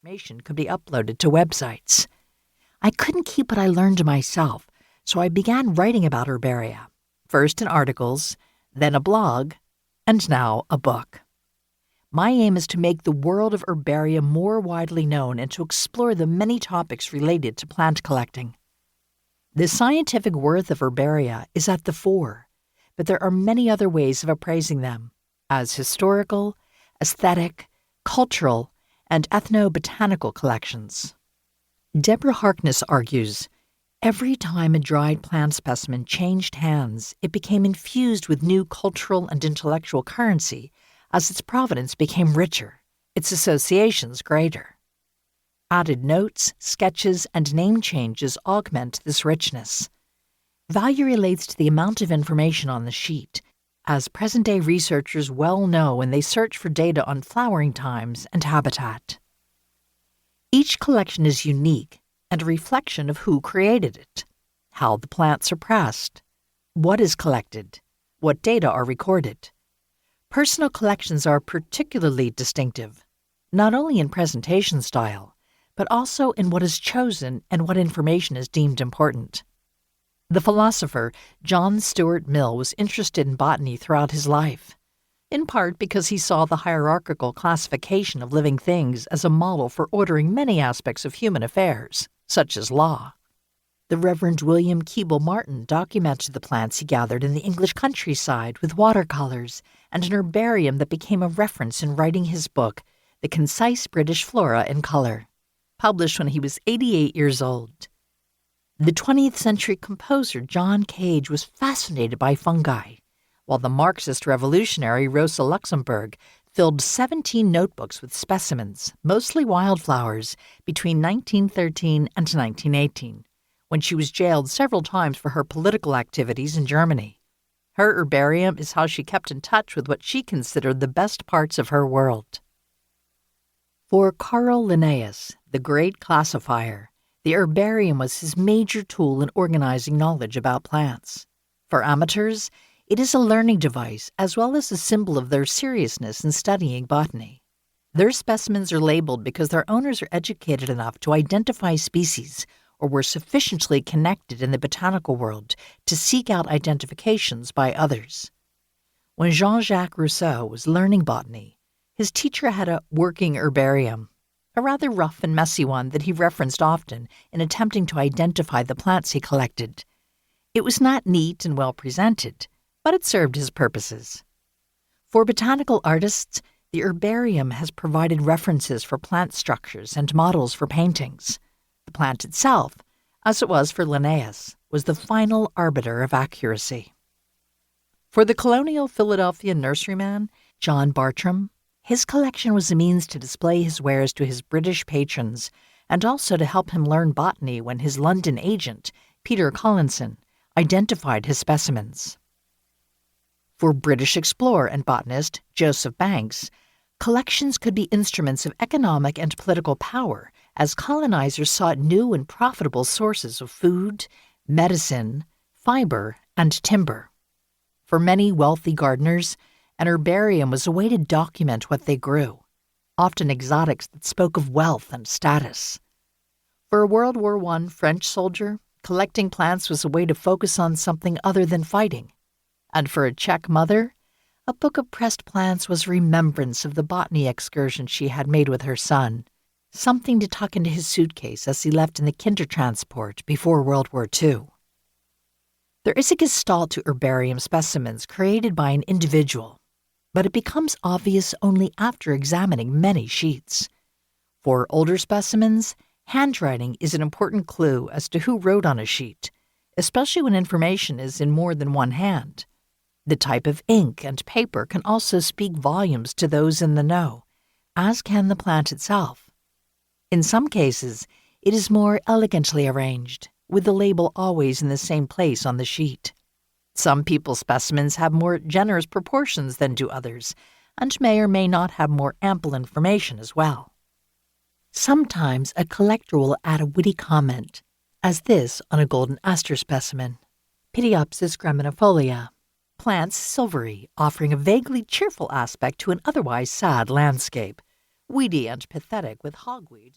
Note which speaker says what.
Speaker 1: information could be uploaded to websites. I couldn't keep what I learned to myself, so I began writing about Herbaria, first in articles, then a blog, and now a book. My aim is to make the world of Herbaria more widely known and to explore the many topics related to plant collecting. The scientific worth of Herbaria is at the fore, but there are many other ways of appraising them, as historical, aesthetic, cultural, and ethnobotanical collections. Deborah Harkness argues, every time a dried plant specimen changed hands, it became infused with new cultural and intellectual currency as its provenance became richer, its associations greater. Added notes, sketches, and name changes augment this richness. Value relates to the amount of information on the sheet, as present-day researchers well know when they search for data on flowering times and habitat. Each collection is unique and a reflection of who created it, how the plants are pressed, what is collected, what data are recorded. Personal collections are particularly distinctive, not only in presentation style, but also in what is chosen and what information is deemed important. The philosopher John Stuart Mill was interested in botany throughout his life, in part because he saw the hierarchical classification of living things as a model for ordering many aspects of human affairs, such as law. The Reverend William Keble Martin documented the plants he gathered in the English countryside with watercolors and an herbarium that became a reference in writing his book, The Concise British Flora in Colour, published when he was 88 years old. The 20th century composer John Cage was fascinated by fungi, while the Marxist revolutionary Rosa Luxemburg filled 17 notebooks with specimens, mostly wildflowers, between 1913 and 1918, when she was jailed several times for her political activities in Germany. Her herbarium is how she kept in touch with what she considered the best parts of her world. For Carl Linnaeus, the great classifier, the herbarium was his major tool in organizing knowledge about plants. For amateurs, it is a learning device as well as a symbol of their seriousness in studying botany. Their specimens are labeled because their owners are educated enough to identify species or were sufficiently connected in the botanical world to seek out identifications by others. When Jean-Jacques Rousseau was learning botany, his teacher had a working herbarium, a rather rough and messy one that he referenced often in attempting to identify the plants he collected. It was not neat and well presented, but it served his purposes. For botanical artists, the herbarium has provided references for plant structures and models for paintings. The plant itself, as it was for Linnaeus, was the final arbiter of accuracy. For the colonial Philadelphia nurseryman, John Bartram, his collection was a means to display his wares to his British patrons and also to help him learn botany when his London agent, Peter Collinson, identified his specimens. For British explorer and botanist Joseph Banks, collections could be instruments of economic and political power as colonizers sought new and profitable sources of food, medicine, fiber, and timber. For many wealthy gardeners, an herbarium was a way to document what they grew, often exotics that spoke of wealth and status. For a World War I French soldier, collecting plants was a way to focus on something other than fighting. And for a Czech mother, a book of pressed plants was a remembrance of the botany excursion she had made with her son, something to tuck into his suitcase as he left in the Kindertransport before World War II. There is a gestalt to herbarium specimens created by an individual, but it becomes obvious only after examining many sheets. For older specimens, handwriting is an important clue as to who wrote on a sheet, especially when information is in more than one hand. The type of ink and paper can also speak volumes to those in the know, as can the plant itself. In some cases, it is more elegantly arranged, with the label always in the same place on the sheet. Some people's specimens have more generous proportions than do others, and may or may not have more ample information as well. Sometimes a collector will add a witty comment, as this on a golden aster specimen, Pityopsis graminifolia, plants silvery, offering a vaguely cheerful aspect to an otherwise sad landscape, weedy and pathetic with hogweed.